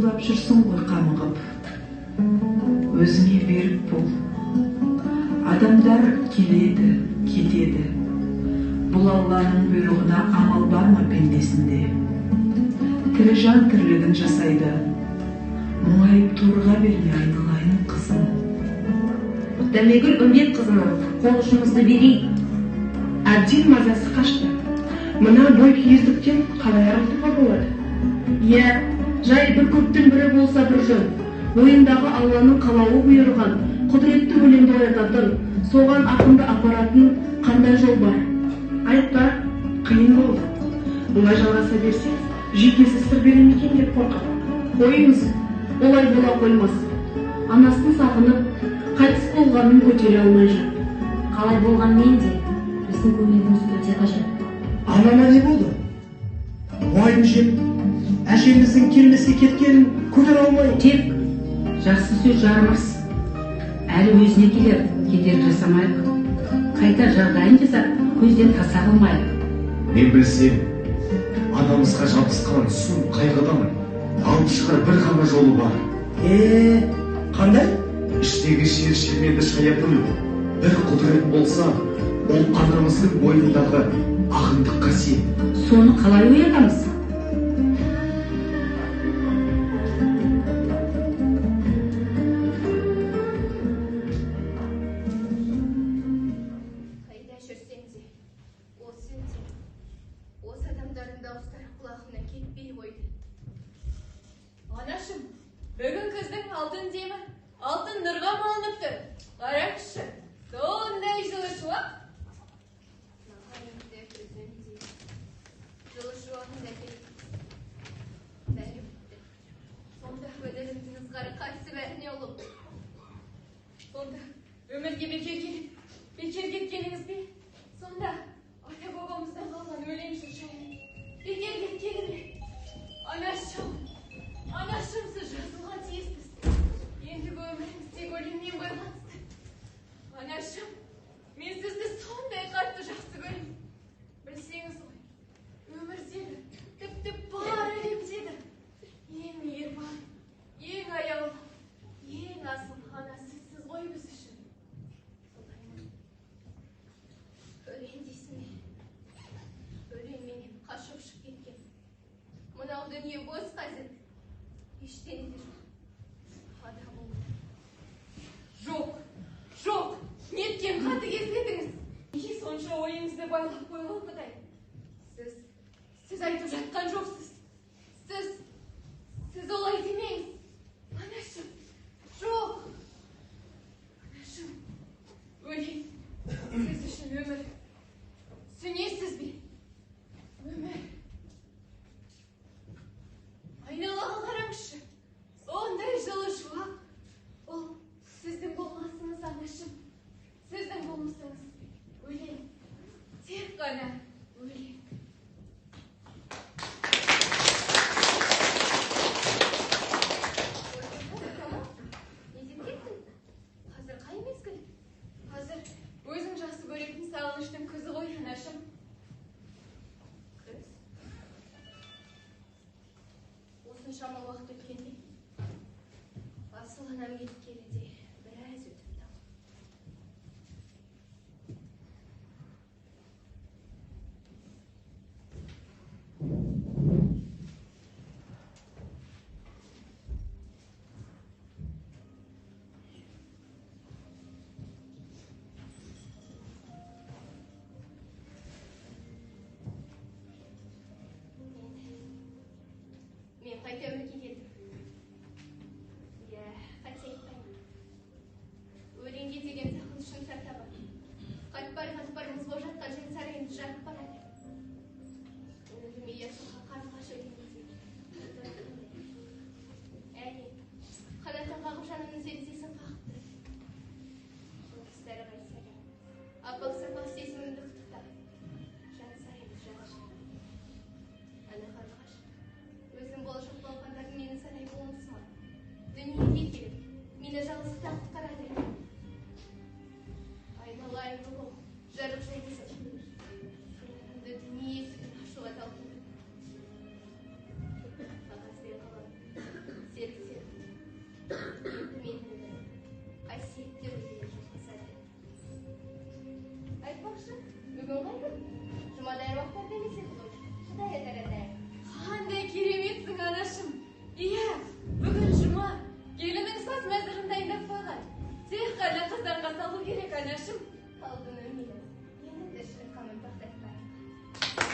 сулап жүрсің ғой қамығып. Өзіңе беріп бол. Адамдар келеді, кетеді. Бұл Алланың бұйрығына амал бар ма пендесінде? Тірі жан тірлігін жасайды. Мұңайып тұрға берме айналайын қызым. Дәмегүл Үмбет қызының қол ұшымызды берейік. Әбден мазасы қашты. Мына бой күйіздіктен қалай арылтуға болады? Иә, жай бір көптің бірі болса бір жөн. Ойындағы Алланың қалауы бұйырған, құдіретті өлеңді оятатын, соған ақынды апаратын қандай жол бар? Айтпа, қиын болды. Бұлай жалғаса берсе, жүйкесі сыр бере ме екен деп қорқам. Қойыңыз, олай бола қоймас. Анасын сағынып, қайтыс болғанын көтере алмай жүр. Қалай болғанмен де біздің көмегіміз өте қажет. Анама не болды? Уайым жеп, әжеміздің келмеске кеткенін көтере алмай. Тек жақсы сөз жарымас. Әлі өзіне келер, кедергі жасамайық. Қайта жағдайын жасап, көзден таса қылмайық. Мен білсем, анамызға жабысқан сұм қайғыдан алып шығар бір ғана жолы бар. Қандай? Іштегі шер-шерменді шаятын бір құдірет болса, ол анамыздың бойындағы ақындық қасиет. Соны қалай оятамыз? Қайда жүрсең де, осы адамдардың дауыстары құлағына кетпей қойды. Анашым, бүгін күздің алтын демі, алтын нұрға малынып тұр. Қараңызшы, сондай жылы шуақ. Нағайымды күзімде, жылы шуағында келді. Бәрі бітті. Сонда өдірімдің ызғары қайсы бәріне ұлым. Сонда өмірге бекер кеткеніңіз бе? Сонда ата бабамыздан қалған өлең жыршайын. Бекер кеткені ме? Анашымсыз жазылған тиіспіз. Ендігі өміріңіз тек өлеңмен байланысты. Анашым, мен сізді сондай қатты жақсы көремін. Білсеңіз ғой, өмірдегі, тіпті бар әлемдегі ең мейірбан, ең аяулы, ең асыл ана сізсіз ғой біз үшін. Солаймын. Өлең дейсің бе? Өлеңменен қашып ұшып кеткен. Мынау дүние бос қазір. Ештеңе де жоқ. Адам ол. Жоқ. Неткен қаты кездедіңіз? Неге сонша ойыңызды байлап қойған Құдай? Сіз айтып жатқан жоқсыз. Сіз олай демеңіз. Анашым, жоқ. Анашым, өлең. Сіз үшін өмір. Сөнесіз бе? Өмір. Айналаға қараңызшы. Сондай жылы шуақ. Ол сіздің болмасыңыз, анашым. Сіздің болмысыңыз. Өлең. Тек қана өлең. Не деп кеттің? Қазір қай мезгіл? Қазір өзің жақсы көретін сағыныштың күзі ғой, анашым. Күз? Осыншама уақыт өткенде, асыл анам кеткелі де біраз өтіпті. Мен қайта өмірге келдім. Иә, қате айтпаймын. Өлеңге деген сақынышын сақтап, қатпар-қатпарымыз болып жатқан жын сарайымыз жанып барады. Өмірім иесіға қарлығаш өлеңге. Әне, қанатын қағып жанымның терезесін қағып тұр. Жұлдыздары қайсара, апақ-сапақ сезімімді қытықтап, жан сарайымыз жаны жан. Ана қарлығаш, өзім болашақ балғандардың салу керек, анашым. Алдын өмірі, ені тіршілік қамын тоқтатпайды.